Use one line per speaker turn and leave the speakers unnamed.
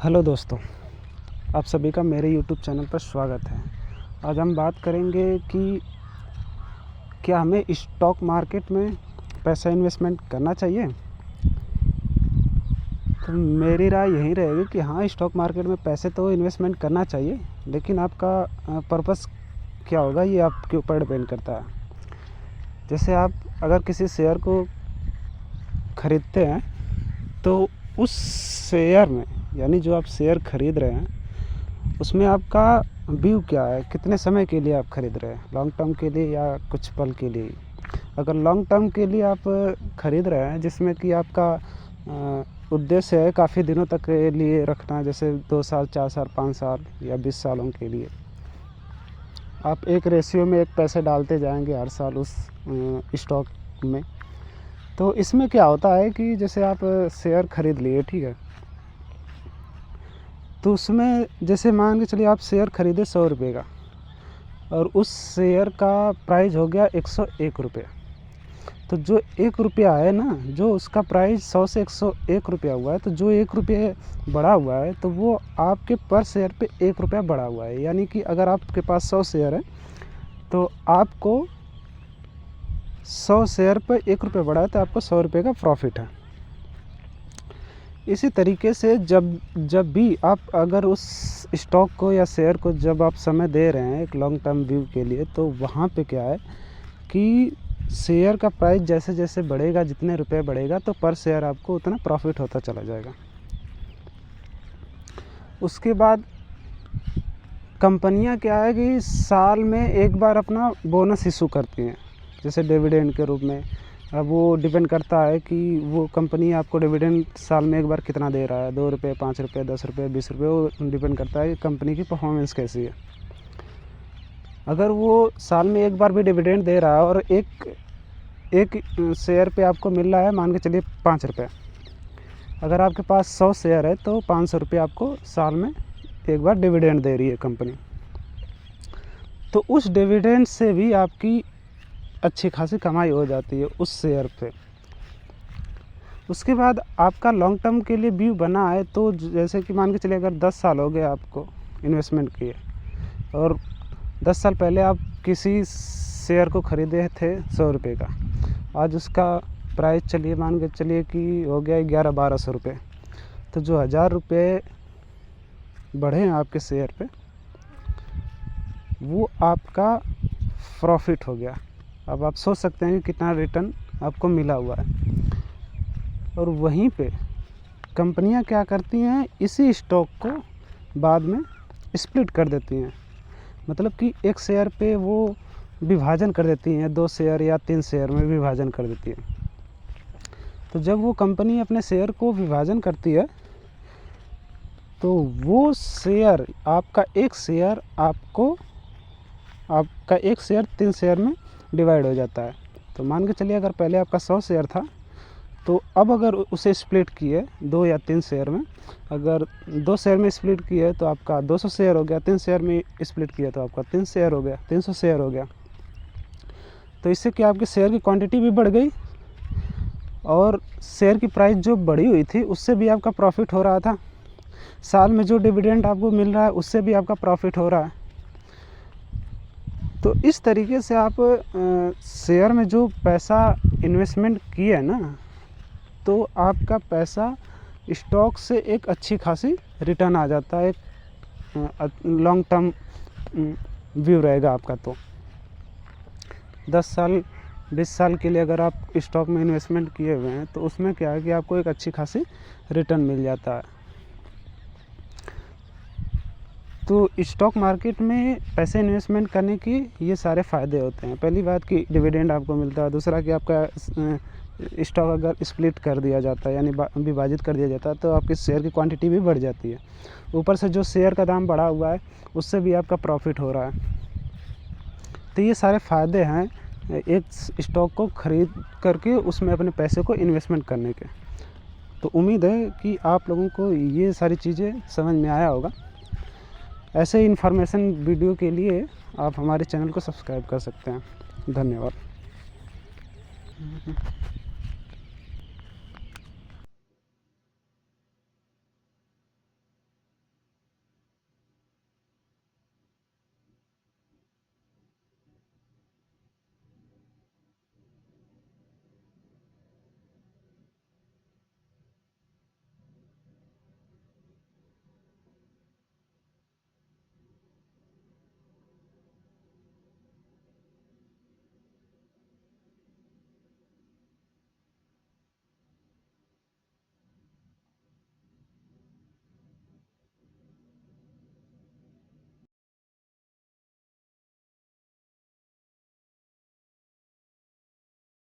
Hello दोस्तों, आप सभी का मेरे यूट्यूब चैनल पर स्वागत है। आज हम बात करेंगे कि क्या हमें स्टॉक मार्केट में पैसा इन्वेस्टमेंट करना चाहिए। तो मेरी राय यही रहेगी कि हाँ, स्टॉक मार्केट में पैसे तो इन्वेस्टमेंट करना चाहिए, लेकिन आपका पर्पस क्या होगा ये आपके ऊपर डिपेंड करता है। जैसे आप अगर किसी शेयर को ख़रीदते हैं तो उस शेयर में, यानी जो आप शेयर ख़रीद रहे हैं उसमें आपका व्यू क्या है, कितने समय के लिए आप ख़रीद रहे हैं, लॉन्ग टर्म के लिए या कुछ पल के लिए। अगर लॉन्ग टर्म के लिए आप ख़रीद रहे हैं जिसमें कि आपका उद्देश्य है काफ़ी दिनों तक के लिए रखना, जैसे 2 साल, 4 साल, 5 साल या 20 सालों के लिए, आप एक रेशियो में एक पैसे डालते जाएंगे हर साल उस स्टॉक में। तो इसमें क्या होता है कि जैसे आप शेयर ख़रीद लिए, ठीक है, तो उसमें जैसे मान के चलिए आप शेयर ख़रीदे 100 रुपये का और उस शेयर का प्राइस हो गया 101 रुपये। तो जो 1 रुपया है ना, जो उसका प्राइस 100 से 101 रुपया हुआ है, तो जो 1 रुपये बढ़ा हुआ है तो वो आपके पर शेयर पे 1 रुपया बढ़ा हुआ है। यानी कि अगर आपके पास 100 शेयर है तो आपको 100 शेयर पर 1 रुपया बढ़ा है तो आपको 100 रुपये का प्रॉफिट है। इसी तरीके से जब भी आप अगर उस स्टॉक को या शेयर को जब आप समय दे रहे हैं एक लॉन्ग टर्म व्यू के लिए, तो वहाँ पे क्या है कि शेयर का प्राइस जैसे जैसे बढ़ेगा, जितने रुपए बढ़ेगा, तो पर शेयर आपको उतना प्रॉफिट होता चला जाएगा। उसके बाद कंपनियां क्या है कि साल में एक बार अपना बोनस इशू करती हैं, जैसे डिविडेंड के रूप में। अब वो डिपेंड करता है कि वो कंपनी आपको डिविडेंड साल में एक बार कितना दे रहा है, 2 रुपये, 5 रुपये, 10 रुपये, 20 रुपये, वो डिपेंड करता है कि कंपनी की परफॉर्मेंस कैसी है। अगर वो साल में एक बार भी डिविडेंड दे रहा है और एक शेयर पे आपको मिल रहा है, मान के चलिए 5 रुपये, अगर आपके पास 100 शेयर है तो 500 रुपये आपको साल में एक बार डिविडेंड दे रही है कंपनी। तो उस डिविडेंड से भी आपकी अच्छी खासी कमाई हो जाती है उस शेयर पे। उसके बाद आपका लॉन्ग टर्म के लिए व्यू बना है, तो जैसे कि मान के चलिए अगर 10 साल हो गए आपको इन्वेस्टमेंट किए और 10 साल पहले आप किसी शेयर को ख़रीदे थे 100 रुपये का, आज उसका प्राइस चलिए मान के चलिए कि हो गया 1100-1200 रुपये। तो जो 1000 रुपये बढ़े हैं आपके शेयर पे, वो आपका प्रॉफिट हो गया। अब आप सोच सकते हैं कि कितना रिटर्न आपको मिला हुआ है। और वहीं पे कंपनियां क्या करती हैं, इसी स्टॉक को बाद में स्प्लिट कर देती हैं, मतलब कि एक शेयर पे वो विभाजन कर देती हैं, 2 शेयर या 3 शेयर में विभाजन कर देती है। तो जब वो कंपनी अपने शेयर को विभाजन करती है तो वो शेयर आपका एक शेयर 3 शेयर में डिवाइड हो जाता है। तो मान के चलिए अगर पहले आपका 100 शेयर था, तो अब अगर उसे स्प्लिट किए 2 या 3 शेयर में, अगर 2 शेयर में स्प्लिट किए तो आपका 200 शेयर हो गया, 3 शेयर में स्प्लिट किया तो आपका 3 शेयर हो गया, 300 शेयर हो गया। तो इससे क्या, आपके शेयर की क्वांटिटी भी बढ़ गई और शेयर की प्राइस जो बढ़ी हुई थी उससे भी आपका प्रॉफिट हो रहा था। साल में जो डिविडेंड आपको मिल रहा है उससे भी आपका प्रॉफिट हो रहा है। तो इस तरीके से आप शेयर में जो पैसा इन्वेस्टमेंट किए ना, तो आपका पैसा स्टॉक से एक अच्छी खासी रिटर्न आ जाता है, एक लॉन्ग टर्म व्यू रहेगा आपका। तो 10 साल 20 साल के लिए अगर आप स्टॉक में इन्वेस्टमेंट किए हुए हैं तो उसमें क्या है कि आपको एक अच्छी खासी रिटर्न मिल जाता है। तो स्टॉक मार्केट में पैसे इन्वेस्टमेंट करने के ये सारे फ़ायदे होते हैं। पहली बात कि डिविडेंड आपको मिलता है, दूसरा कि आपका स्टॉक अगर स्प्लिट कर दिया जाता है, यानी विभाजित कर दिया जाता है, तो आपकी शेयर की क्वांटिटी भी बढ़ जाती है। ऊपर से जो शेयर का दाम बढ़ा हुआ है उससे भी आपका प्रॉफिट हो रहा है। तो ये सारे फ़ायदे हैं एक स्टॉक को ख़रीद करके उसमें अपने पैसे को इन्वेस्टमेंट करने के। तो उम्मीद है कि आप लोगों को ये सारी चीज़ें समझ में आया होगा। ऐसे ही इन्फॉर्मेशन वीडियो के लिए आप हमारे चैनल को सब्सक्राइब कर सकते हैं। धन्यवाद।